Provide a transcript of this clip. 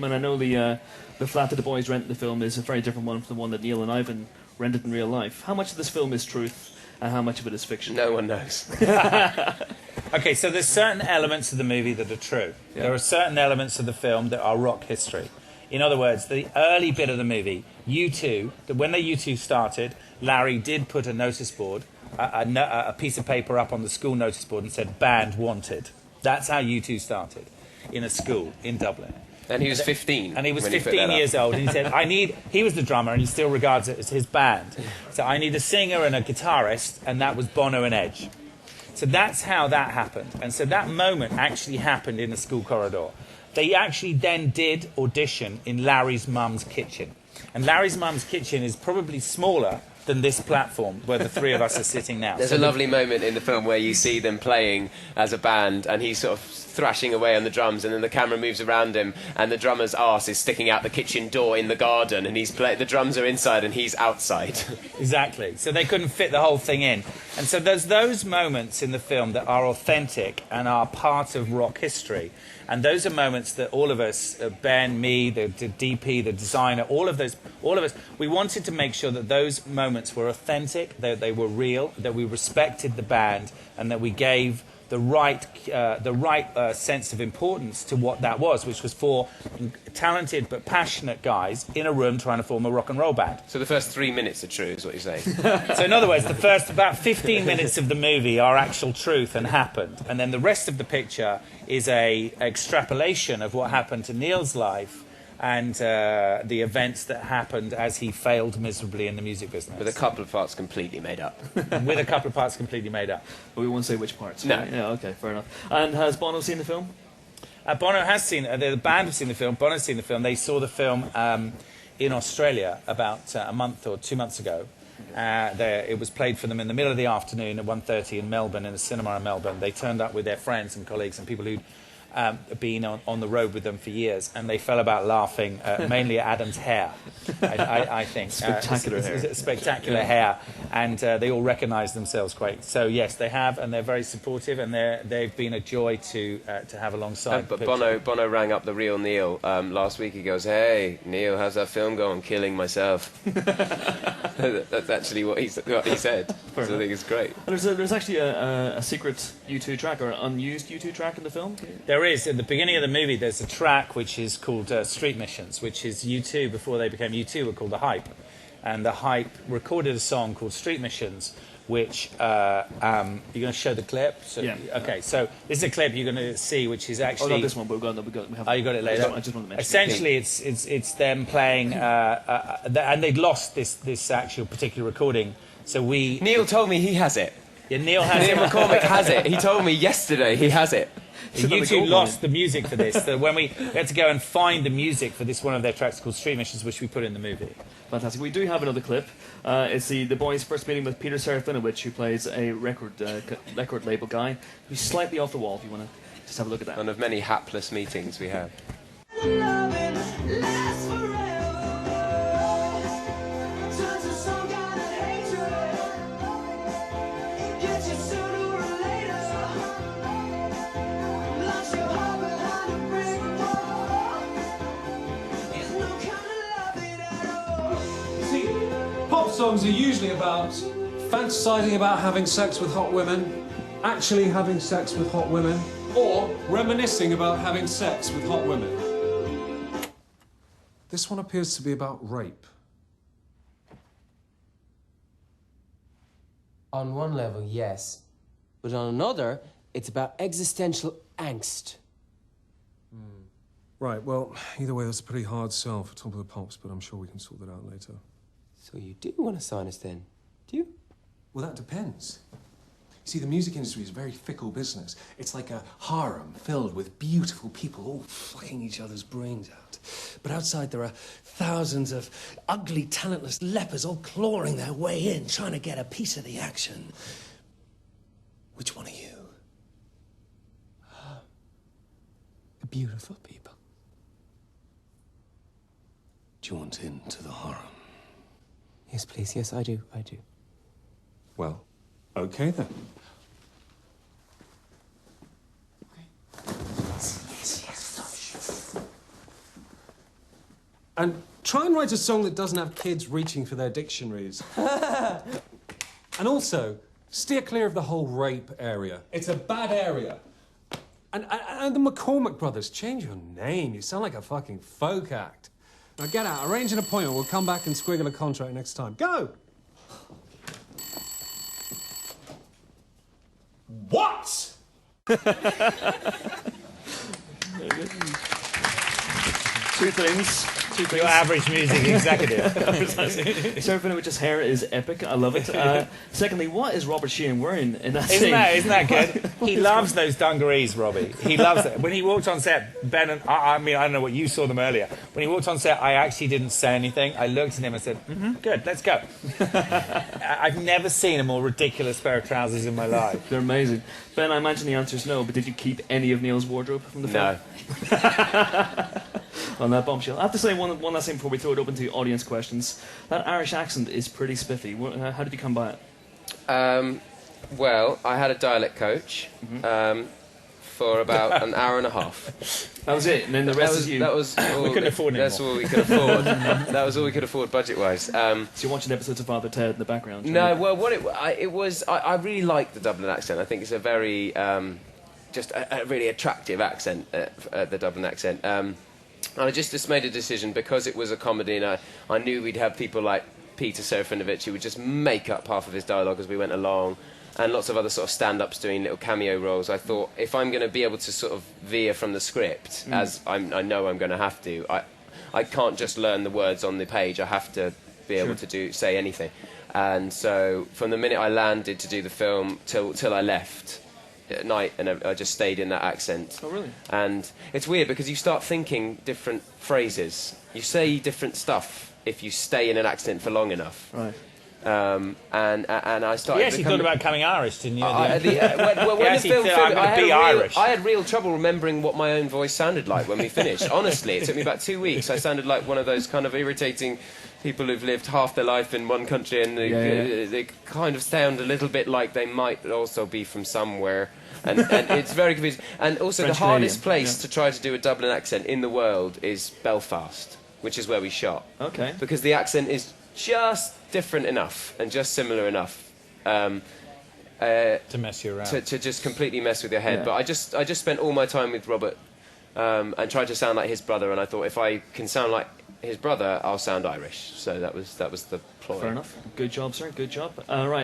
And I know the flat that the boys rent in the film is a very different one from the one that Neil and Ivan rented in real life. How much of this film is truth and how much of it is fiction? No one knows. Okay, so there's certain elements of the movie that are true. Yeah. There are certain elements of the film that are rock history. In other words, the early bit of the movie, U2, when the U2 started, Larry did put a notice board, a piece of paper up on the school notice board and said, "Band wanted." That's how U2 started, in a school in Dublin. And he was 15. And he was 15 years old. And he said, he was the drummer, and he still regards it as his band. So I need a singer and a guitarist, and that was Bono and Edge. So that's how that happened. And so that moment actually happened in the school corridor. They actually then did audition in Larry's mum's kitchen. And Larry's mum's kitchen is probably smaller than this platform where the three of us are sitting now. There's a lovely moment in the film where you see them playing as a band and he's sort of thrashing away on the drums, and then the camera moves around him and the drummer's arse is sticking out the kitchen door in the garden, and the drums are inside and he's outside. Exactly. So they couldn't fit the whole thing in. And so there's those moments in the film that are authentic and are part of rock history. And those are moments that all of us, Ben, me, the DP, the designer, all of us, we wanted to make sure that those moments were authentic, that they were real, that we respected the band, and that we gave the right sense of importance to what that was, which was four talented but passionate guys in a room trying to form a rock and roll band. So the first 3 minutes are true, is what you're saying? So in other words, the first about 15 minutes of the movie are actual truth and happened, and then the rest of the picture is a extrapolation of what happened to Neil's life and the events that happened as he failed miserably in the music business. With a couple of parts completely made up. With a couple of parts completely made up. But we won't say which parts. No. Right? Yeah, okay, fair enough. And has Bono seen the film? Bono has seen the band have seen the film. Bono's seen the film. They saw the film in Australia about a month or 2 months ago. It was played for them in the middle of the afternoon at 1:30 in Melbourne, in a cinema in Melbourne. They turned up with their friends and colleagues and people who'd been on the road with them for years, and they fell about laughing, mainly at Adam's hair, I think. Spectacular hair. Spectacular hair, and they all recognised themselves quite. So yes, they have, and they're very supportive, and they've been a joy to have alongside. But Bono rang up the real Neil last week. He goes, "Hey, Neil, how's that film going? Killing myself." That's actually what he said. So I think it's great. And there's actually a secret U2 track, or an unused U2 track in the film? There is. At the beginning of the movie, there's a track which is called Street Missions, which is U2, before they became U2, were called The Hype. And The Hype recorded a song called Street Missions, which, you're going to show the clip? So, yeah. Okay, so this is a clip you're going to see, which is actually... Oh, not this one, but we have... Oh, you got it later? I just want to mention Essentially, it's them playing, and they'd lost this actual particular recording, so we... Neil told me he has it. Yeah, Neil has it. Neil McCormick has it. He told me yesterday he has it. U2 lost the music for this. So when we had to go and find the music for this one of their tracks called Street Missions, which we put in the movie. Fantastic. We do have another clip. It's the boys' first meeting with Peter Serafinowicz, who plays a record label guy who's slightly off the wall, if you want to just have a look at that. One of many hapless meetings we have. Pop songs are usually about fantasizing about having sex with hot women, actually having sex with hot women, or reminiscing about having sex with hot women. This one appears to be about rape. On one level, yes. But on another, it's about existential angst. Right, well, either way, that's a pretty hard sell for Top of the Pops, but I'm sure we can sort that out later. So you do want to sign us then, do you? Well, that depends. You see, the music industry is a very fickle business. It's like a harem filled with beautiful people all fucking each other's brains out. But outside there are thousands of ugly, talentless lepers all clawing their way in, trying to get a piece of the action. Which one are you? The beautiful people. Do you want into the harem? Yes, please. Yes, I do. I do. Well, okay then. And try and write a song that doesn't have kids reaching for their dictionaries. And also, steer clear of the whole rape area. It's a bad area. And the McCormick brothers, change your name. You sound like a fucking folk act. Now get out, arrange an appointment. We'll come back and squiggle a contract next time. Go! What? Two things. Your average music executive. Surfing with his hair is epic. I love it. Secondly, what is Robert Sheehan wearing in that scene? Isn't that good? He loves those dungarees, Robbie. He loves it. When he walked on set, Ben and I mean, I don't know what you saw them earlier. When he walked on set, I actually didn't say anything. I looked at him and said, good, let's go. I've never seen a more ridiculous pair of trousers in my life. They're amazing. Ben, I imagine the answer is no, but did you keep any of Neil's wardrobe from the film? No. On that bombshell. I have to say one last thing before we throw it open to audience questions. That Irish accent is pretty spiffy. How did you come by it? Well, I had a dialect coach for about an hour and a half. That was it, and then the rest is you. That was all, we couldn't afford anymore. That's all we could afford. That was all we could afford budget-wise. So you're watching episodes of Father Ted in the background? No, well, what it was, I really like the Dublin accent. I think it's a very, just a really attractive accent, the Dublin accent. And I just made a decision because it was a comedy, and I knew we'd have people like Peter Serafinovich who would just make up half of his dialogue as we went along, and lots of other sort of stand-ups doing little cameo roles. I thought, if I'm going to be able to sort of veer from the script, as I know I'm going to have to, I can't just learn the words on the page. I have to be able to say anything. And so from the minute I landed to do the film till I left at night, and I just stayed in that accent. Oh, really? And it's weird because you start thinking different phrases. You say different stuff if you stay in an accent for long enough. Right. And I started. You actually thought about becoming Irish, didn't you? When the film said, I'm going to be Irish. I had real trouble remembering what my own voice sounded like when we finished. Honestly, it took me about 2 weeks. I sounded like one of those kind of irritating people who've lived half their life in one country, and they kind of sound a little bit like they might also be from somewhere. And it's very confusing. And also, French the hardest place to try to do a Dublin accent in the world is Belfast, which is where we shot. Okay. Because the accent is just different enough and just similar enough to mess you around. To just completely mess with your head. Yeah. But I just spent all my time with Robert and tried to sound like his brother. And I thought, if I can sound like his brother, I'll sound Irish. So that was the ploy. Fair enough. Good job, sir. Good job. Right.